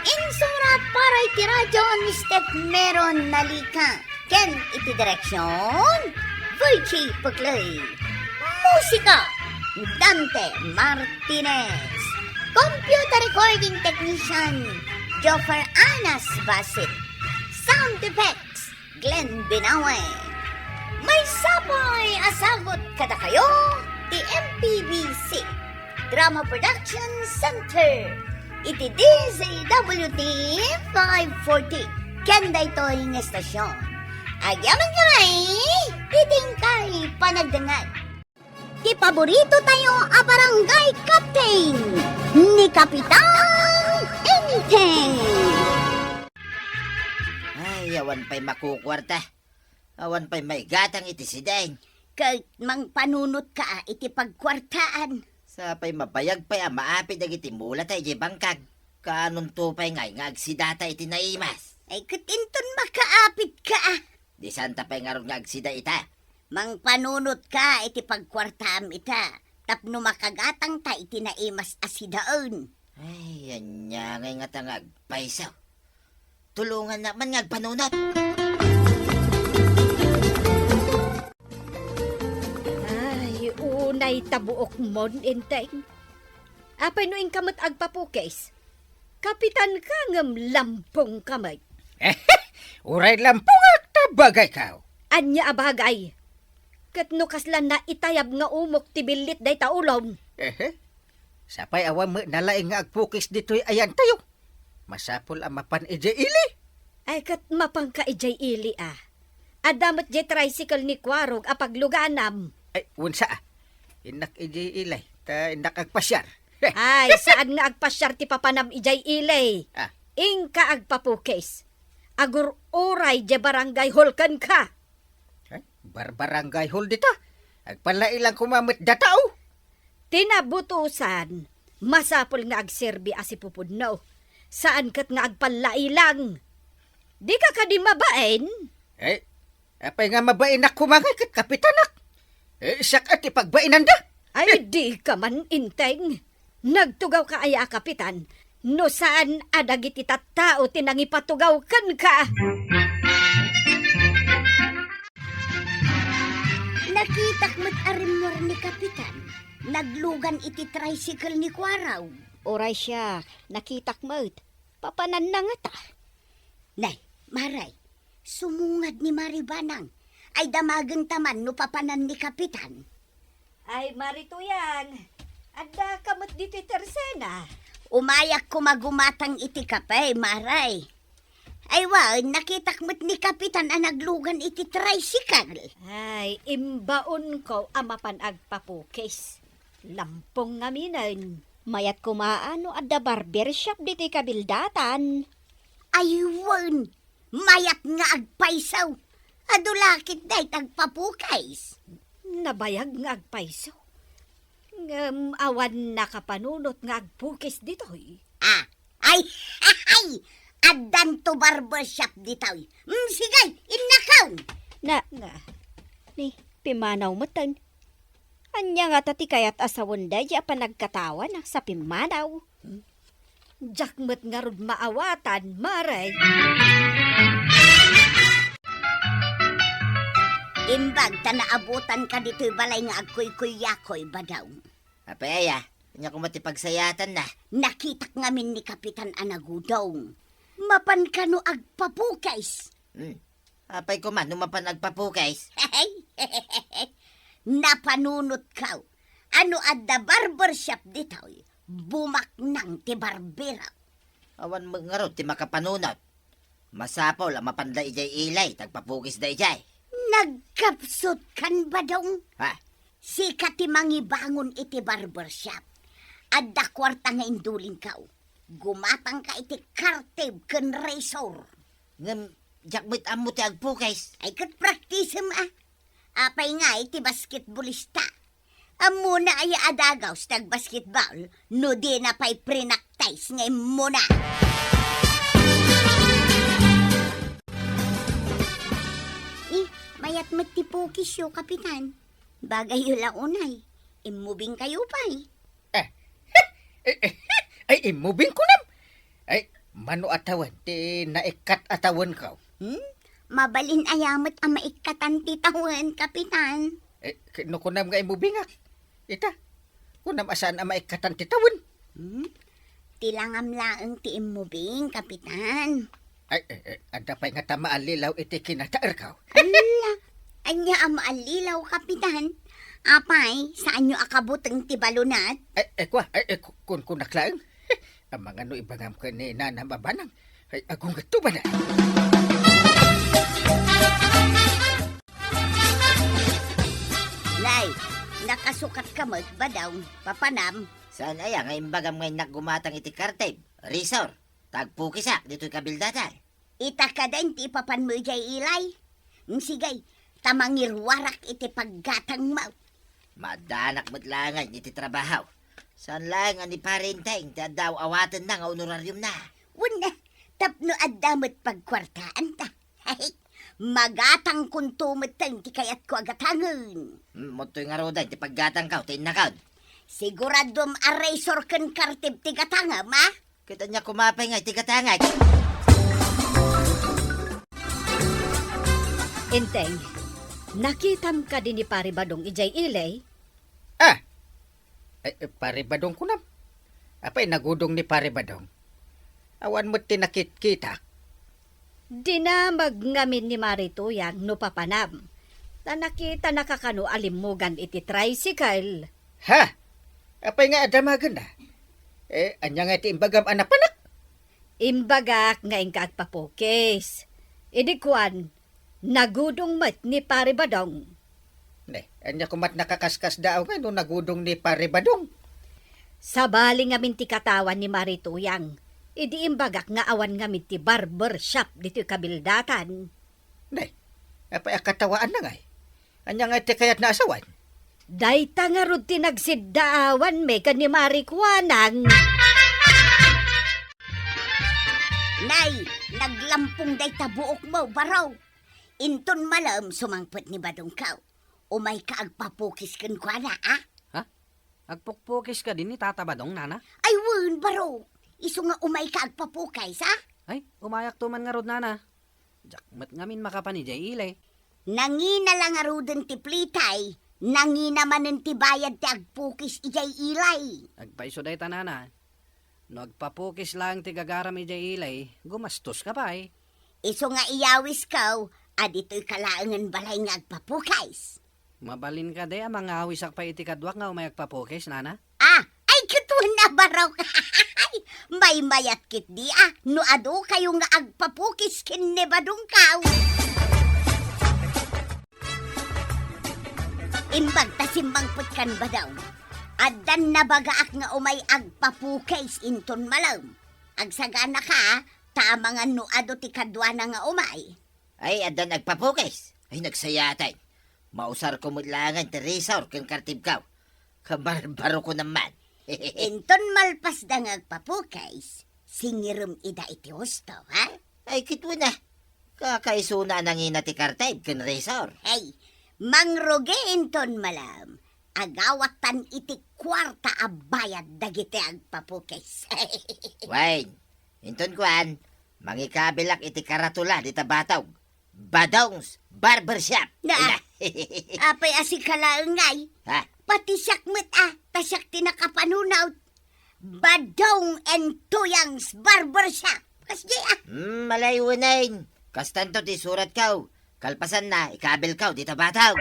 Insurat para iti radyo ni Step Meron Nalika. Ken iti direksyon Virgie Puglay. Musika Dante Martinez. Computer Recording Technician, Joffer Anas Basit. Sound Effects, Glenn Binawe. May sapoy asagot kada kayo, TMPBC. Drama Production Center. Iti DZWT 540. Kenda ito'y ng estasyon. Agyaman kamay, itingkay panagdangan. Ti paborito tayo a barangay captain ni Kapitan Anything. Ay, awan pa'y makukwarta. Awan pa'y may gatang iti si Deng. Kahit mang panunot ka iti pagkwartaan. Sa pa'y mabayag pa'y maapid iti mula tayo di bangkag. Kanon to pa'y ngay nga agsidata iti naimas. Ay katinton makaapit ka. Di santa pa'y nga ron nga agsida ita. Mang panunot ka iti pagkwartaam ita. Tapno makagatang ta iti naimas asidaon. Ay, yan niya ngay nga tangag paisaw. Tulungan naman nga agpanunot. Ay, unay tabuok mon, Inteng. Apay no kamot agpapukes. Kapitan ka ngam lampong kamay. Uray lampong at tabagay kao. Anya abagay. Kat no kaslan na itayab nga umok tibilit day taulom. Sapay awan mo nalaing nga agpukis dito'y ayan tayo. Masapol ang mapan ili. Ay kat mapangka ijay ili ah. Adamat jay tricycle ni Kwarog apagluganam. Ay, unsa inak ilay. Ta inak agpasyar. Ay, saan nga agpasyar ti papanam ijay ili. Ah. Ingka agpapukes. Agur oray jay barangay holkan ka. Barbarangay hol dita. Agpalailang kumamit datao. Tinabutusan, masapol nga agserbi asipupudno. Saan kat nga agpalailang? Di ka kadi mabaen? Apay nga mabain na kumangay kat kapitanak. Sak at ipagbainan da. Ay di ka man, Inteng. Nagtugaw ka aya, kapitan. No saan adagiti tattao tinangipatugaw kan ka. Nakitak mo't arimor ni Kapitan. Naglugan iti tricycle ni Kwaraw. Oray siya, nakitak mo't. Papanan na nga ta. Nay, Maray, sumungad ni Maribanang. Ay damagang taman no papanan ni Kapitan. Ay, marituyan. Adda kamot dito tersena. Umayak ko magumatang iti kapay, Maray. Ay wow, nakitak mo't ni Kapitan ang naglugan iti tricycle. Ay, imbaon ko amapan agpapukis. Lampong ngaminan. Mayat kumaano adda barbershop diti kabildatan. Aywan, mayat nga agpaisaw. Adulakit day tagpapukais. Nabayag nga agpaiso. Awan nakapanunot nga agpukis ditoy. Ay, adan to barbershop ditaw. Sigay, innakaw. Nga, ni pimanaw mo tan. Anya nga tati kayat asawon da di apa nagkatawa na sa pimanaw. Jakmet nga rod maawatan, Maray. Imbag ta naabutan ka dito'y balay nga agkuy-kuy-yakoy ba daw? Apay aya, kanya kumatipagsayatan na. Nakitak ngamin ni Kapitan Anagudong. Mapan ka no agpapukais. Apay ko man, numapan agpapukais. Napanunot ka. Ano adda barbershop dito'y? Bumaknang ti barbera. Awan mga ti makapanunot. Masapaw la mapanda ijay ilay, tagpapukis da ijay. Nagkapsot kan ba daw? Ha? Sika ti mangibangon iti barbershop. Adda kwarta nga induling ka. Gumatang ka iti kartib ken razor. Ngam, jakbit amo ti agpukis. Ay kat praktisem Apay nga iti basketballista. Amuna ay adagaw sa tag-basketball. No di na pa'y prinaktais ngay muna. Mayat matipukis yo, Kapitan. Bagay yun lang unay. Imubing kayo pa Ay, imubing ko nam. Ay, mano atawan, ti naikat atawan ka. Mabalin ayamat ang maikatan titawan, Kapitan. Kino ko nam nga imubing Ita, Kunam asaan ang maikatan titawan. Tilangam laang tiim mo bing, kapitan. Ay, ada pa'y nga tamaalilaw iti kinataar ka. Ala, anya ang maalilaw, kapitan. Apay, saan nyo akabutang tibalunat? Kun naklaang. Ang mga no ibangam ka ni nanamabanang. Ay, agong gato ba na? Nay, nakasukat ka mo ba daw? Papanam. Saan aya nga imbagam ngay naggumatang iti kartib? Resor, tagpukisak dito'y kabildatan. Ita ka din ti papan mo jay ilay. Sigay, tamangirwarak iti paggatang mo. Madanak mo't langay iti trabaho. Saan lang ani parenteng, daw awatan na nga honorarium na. Wala, tapno adamot pagkwartaan ta. Magatang kuntumitang ti kayat ko agatangan. Moto'y nga roda, iti paggatang ka, tinakaw. Siguradom arresor ken kartib ti gatanga, ma? Kita niya kumapay nga, iti katangay. Inteng, nakitam ka din ni Pari Badong ijay ilay? Pare Badong kunam. Apay nagudong ni Pare Badong. Awan mo't tinakit-kita. Dinamag ngamin ni Marito yang no papanam. Na nakita nakakano alimugan iti tricycle. Ha? Apay nga adamagan na. Anya nga iti imbagam anapanak. Imbagak nga ingka at papukis. Idikwan, nagudong mat ni Pari Badong. Anya kumat nakakaskas daw nga no nagudong ni Pare Badong. Sabali nga minti katawan ni Marito yang. Idi imbagak nga awan nga minti barber shop dito kabildatan. Apay akatawaan na nga. Anya nga iti kayat na asawan. Dayta nga rod tinagsiddaawan me kan ni Marikwanang. Nay, naglampong day tabuok mo, baraw. Inton malam sumangpot ni Badong Kaw. Umay ka agpapukis ken kwa na, ah? Ha? Agpukpukis ka din ni Tata Badong, nana? Ay, wun, baraw. Iso nga umay ka agpapukay, sa? Ay, umayak tuman nga rod, nana. Jakmat ngamin makapanijay ilay. Nangina lang aruden ti plitay. Nangina manen ti bayad ti agpukis ijay ilay. Agpaiso day tanana. No agpapukis lang ti gagaram ijay ilay, gumastos ka pa eh. Iso nga iyawis kaw, adito'y kalaangan balay nga agpapukais. Mabalin ka day, mga awisak pa iti kadwak nga umayak papukis, nana? Ay, kituan na baraw. May mayat kit di, no ado kayo nga agpapukis kin ni Badong Kaw. Imbag tasimbangput kan ba daw? Adan na bagaak nga umay agpapukais inton malam. Agsagana ka, tamangan no ado ti kadwa na nga umay. Ay, adan nagpapukis. Ay, nagsayatay. Mausar ko mudlangan, Teresa, or kang kartib ka. Kabarbaro ko naman. Inton malpas da nga agpapukais, singirum ida iti husto, ha? Ay, kitwa na. Kakaisuna nang ina ti kartib, kan resor. Hey, mangruge inton malam. Agawatan iti kwarta abayad dagiti agpapukis. Wayne, inton kuan, mangikabilak iti karatula di tabataw. Badong's Barbershop. Na, apay asikalaangay. Ha? Pati sakmet tasyak tinakapanunaw. Badong and Tuyang's Barbershop. Kasi Malayo na yun. Kastanto ti surat kaw. Kalpasan na, ikabil kaw di tabataw.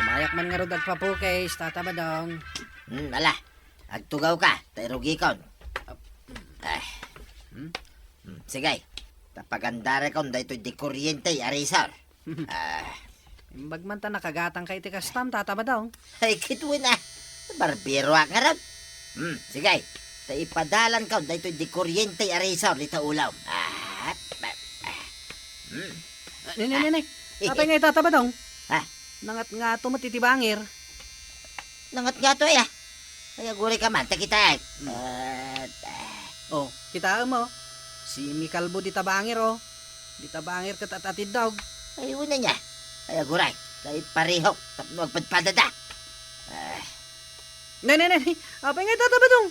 Umayak man nga rod agpapukis, Tata Badong. Ala, agtugaw ka, tayrugi kon. Sige, tapagandare kon dahito di kuryente, arisar. Imbag man ta nakagatang kay ti kastam, Tata Badong. Ay, kitwin na. Barbero ang harap. Sige, taipadalan kon dahito di kuryente, arisar, di taulaw. Ninay, apay nga Tata Badong. Ha? Nangat nga tumatitibangir. Nangat nga to ya. Ay, aguri ka man, takita. Oh, kita mo. Si Mikalbo di tabangir, oh. Di tabangir ka tatatid daw. Ay, una niya. Ay, aguray. Dahil parihok, tapno agpadpadada. Nay. Apay nga Tata Badong.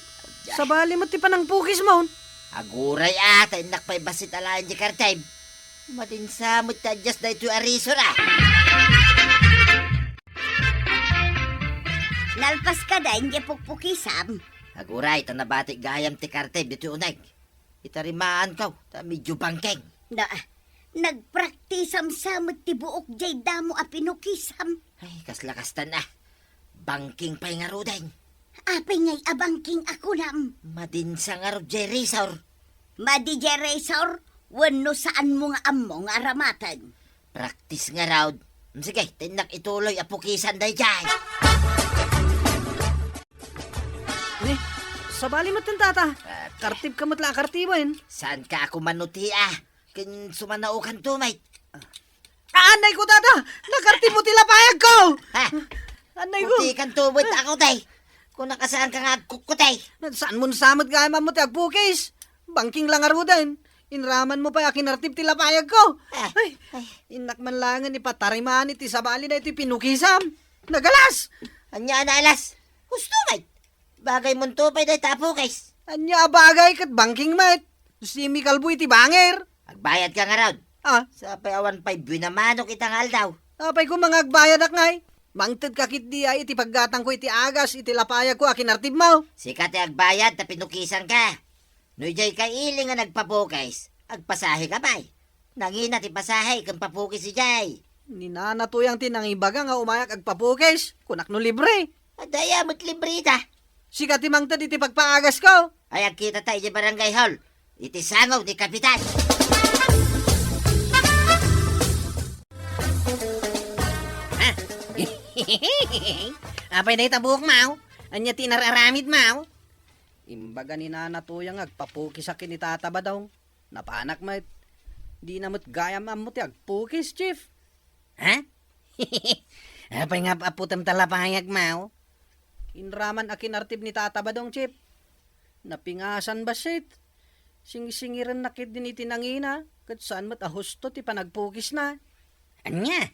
Sabali mo ti panang pukis mo. Aguray tayo nakpay basit alayan di kartay. Madinsamot ta adjust dahito arisura. Nalpas ka da, hindi pukpukisam. Aguray, tanabati gayam ti kartib dito unay. Itarimaan ka, ta medyo bangkeng. Da, nagpraktisam samot ti buok jay damo a pinukisam. Ay, kaslakastan na. Bangking pa'y nga ruday. Apay ngay abangking ako nam. Madinsa nga ro, Jerisor. Madi Jeresor, wano saan mo nga amo nga aramatan. Practice nga raw. Sige, tinak ituloy apukisan day dyan. Eh, sabali mo tata. Kartib ka matla kartiban. Saan ka ako manuti Kin sumanaukan tumay. Anay ko tata, nakartib mo tilapayag ko. Ha? Anay ko. Muti kan tubot ako day. Kung nakasaan ka nga kukutay. Saan mo nasamot gaya mo ti agpukis? Bangking lang arudan. Inraman mo pa akinartib tilapayag ko. Ay, inakman langan ipatariman iti sabali na iti pinukisam. Nagalas! Anya na alas. Gusto may. Bagay mo tupay day tapo guys. Anya bagay kat bangking mate. Si Mikalbo iti banger. Agbayad ka nga raw. Ah, Sa payawan pa'y binamanok itang aldaw. apay ko mga agbayad ak ngay. Mangted kakit di ay iti paggatang ko iti agas iti lapayag ko akinartib mo. Sikat agbayad ta pinukisan ka. Nujay ka iling nga nagpapukis. Agpasahe ka ba'y. Nangina ti pasahe kang papukis si Jay. Ninanatuyang tinangibaga nga umayak agpapukis. Kunak no libre. Adaya mo't librita. Sikat ti mangted iti pagpaagas ko. Ay agkita tayo di barangay hall. Iti sangaw ni kapitan. Apay na itabuok mau. Anya tinararamid mau. Imbaga ni nanatuyang agpapukis akin ni tataba daw. Napanak mat. Di namot gayam amot agpukis, chief. Ha? Apay nga paputam talapayag mau. Inraman akinartib ni tataba daw, chief. Napingasan ba shit? Singisingiran nakit din itinangina. Kat saan mat ahusto ti panagpukis na. Anya?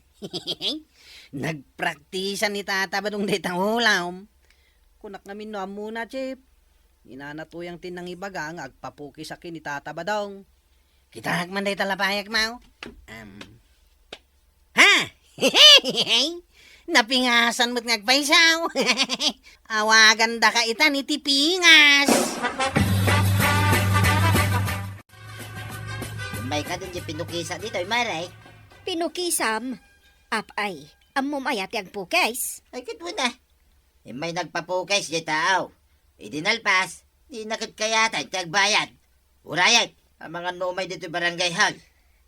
Nagpraktisan ni tata ba nung detang ulam? Kunak namin no muna, chief. Inanatuyang tinangibaga nga agpapukis akin ni tata ba daw. Kita man day talapayag mau. Ha? Napingasan mo't ngagpaisaw. Awagan da ka ita ni tipingas. May ka din di pinukisa dito, maray. Pinukisam. Apay, amom ayat yung pukis. Ay kit mo na. May nagpapukis di tao. Idinalpas, di nakit kayata tagbayad. Urayag, ang mga numay dito barangay hall.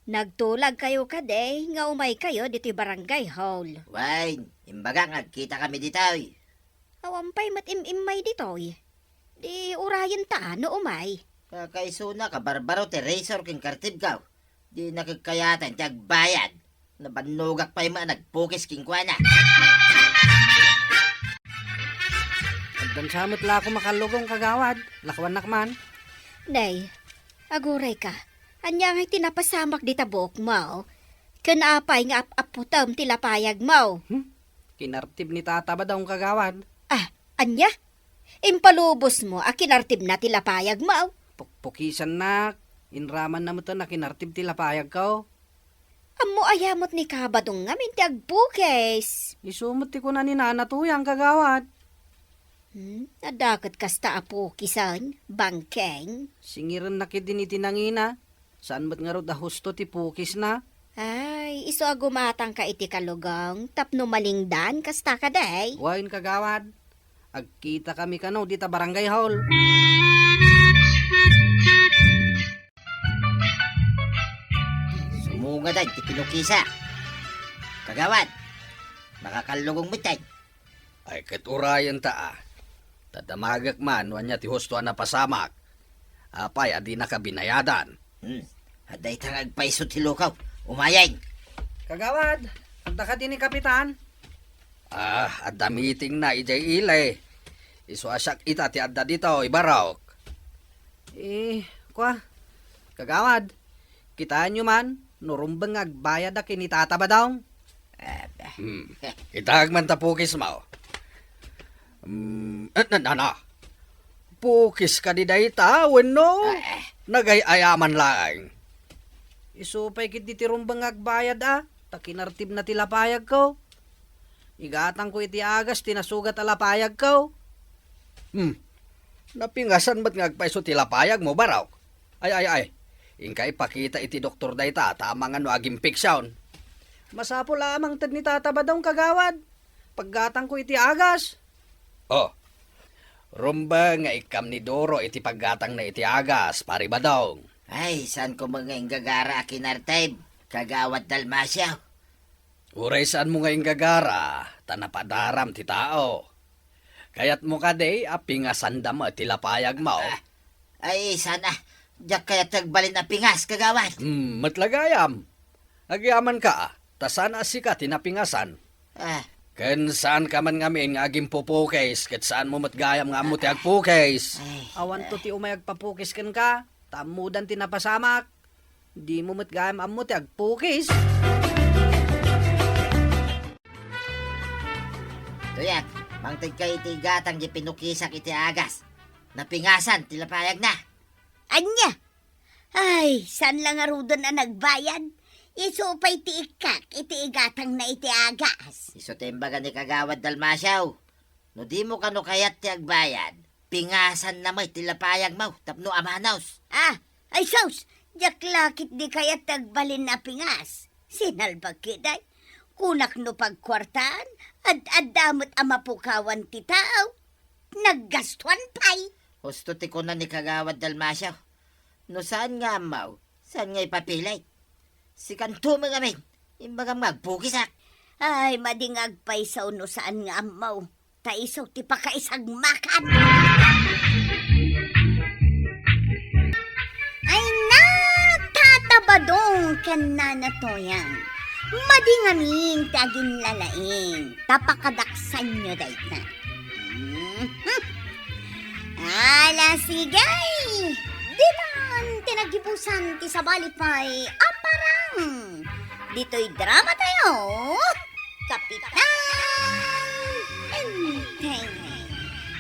Nagtulag kayo kaday, nga umay kayo dito barangay hall. Wine, imbaga nga kita kami dito. Awampay matim-imay ditoy. Di urayan ta, no umay. Kakaisuna ka barbaro ti razor king kartib ka. Di nakikayata tagbayad. Nabanugak pa yung mga nagpukis king kuwana. Agdansamot la ako makalugong kagawad. Lakwan nakman. Nay, aguray ka. Anya nga tinapasamak di tabok mo. Kanapay nga aputam tilapayag mo. Kinartib ni tata ba daw kagawad? Ah, anya? Impalubos mo, akinartib na tilapayag mo. Pukisan na. Inraman na mo to na kinartib tilapayag ko. Amo ayamot ni kabadong nga minti agbukes. Isumot ti ko na ni nanatuyang kagawad. Nadakat kasta apo kisan, bangkeng. Singiran nakit din itinangina. Saan ba't nga ro da husto ti pukis na? Ay, iso agumatang ka iti kalugang, tapno malingdan kasta ka day. Wain kagawad. Agkita kami kano dita barangay hall. Sumunga dad, ti pinukisa. Kagawad, makakalugong mitay. Ay katurayan ta Tadamagak man, wanya ti husto na pasamak. Apay, adi na kabinayadan. Haday tangag paiso ti lukaw. Umayay. Kagawad, anda ka din ni kapitan. Adda meeting na ijay ilay. Isuasyak ita ti adda dito, ibarok. Kagawad, kitaan nyo man, nurumbang agbayad na kinitata ba daw? Itag man tapukis mo. Pukis ka di day tawin, no? Nagayayaman lang. Isupay kit di tirumbang agbayad takinartib na tilapayag ko. Igatang ko iti agas, tinasugat alapayag ko. Napingasan ba't nga agpaiso tilapayag mo baraw? Ay. Ingka ipakita iti doktor dayta, tama nga no aging piksyon. Masapo lamang tad ni tatabadong kagawad. Paggatang ko iti agas. Oh, rumba nga ikam ni Doro iti paggatang na iti agas, pari badong. Ay, saan ko mga inggagara akinartay? Kagawad Dalmasyaw. Uray saan mo nga gagara, tanapadaram ti tao. Kayat mo ka day, apingasan da mo tilapayag mo. Ay, sana. Diyak kaya tagbalin na pingas, kagawad. Matlagayam. Agyaman ka, tasan asika tinapingasan. Ah, Ken saan ka man ngamin nga aging pupukes, ket saan mo matgayam nga mo ti agpukes. Awan to ti umayag papukis kan ka. Tamudan tinapasamak. Di mo matgayam amo ti agpukis. Tuyat, mangtag kay iti gatang di pinukisak iti agas. Napingasan, tilapayag na. Anya? Ay, saan lang arudan na nagbayad? Isupay ti ikak, iti igatang na iti agas. Isotembaga ni kagawad Dalmasyaw. No di mo kano kayat ti agbayad, pingasan na may tilapayag mo, tapno amanaws. Ay sos, jak lakit di kaya tagbalin na pingas. Sinalbag kiday, kunak no pagkwartaan, at damot amapukawan ti tao. Naggastuan pay. Husto ti ko na ni kagawad Dalmasyaw. No saan nga amaw, saan nga ipapilay? Si kanto mga men, imbagang magpukisak. Ay, madingag pay sa uno saan nga amaw. Taiso ti pakaisag makan. Ay natatabadong kan na to yan. Madingamin tagin lalaing. Tapakadaksan nyo dahit na. Ala sigay! Ditan tinagibusan ti sabalit pa'y aparang. Dito'y drama tayo. Kapitan Enteng.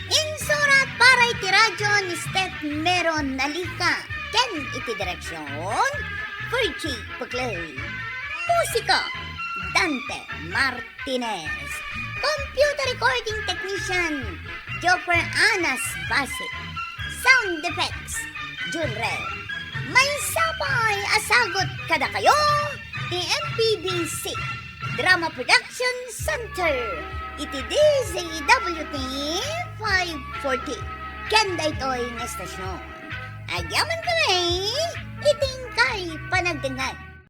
Insurat para iti radyo ni Steph Meron Nalika. Ken iti direksyon Fergie Pugley. Musika Dante Martinez. Computer recording technician Joper Anas Basit. Sound effects Junrel. May sapay asagot kada kayo ti MPBC Drama Production Center iti DZWT 540 kenda ito'y nga estasyon. Agyaman kami iting kay panagdengag.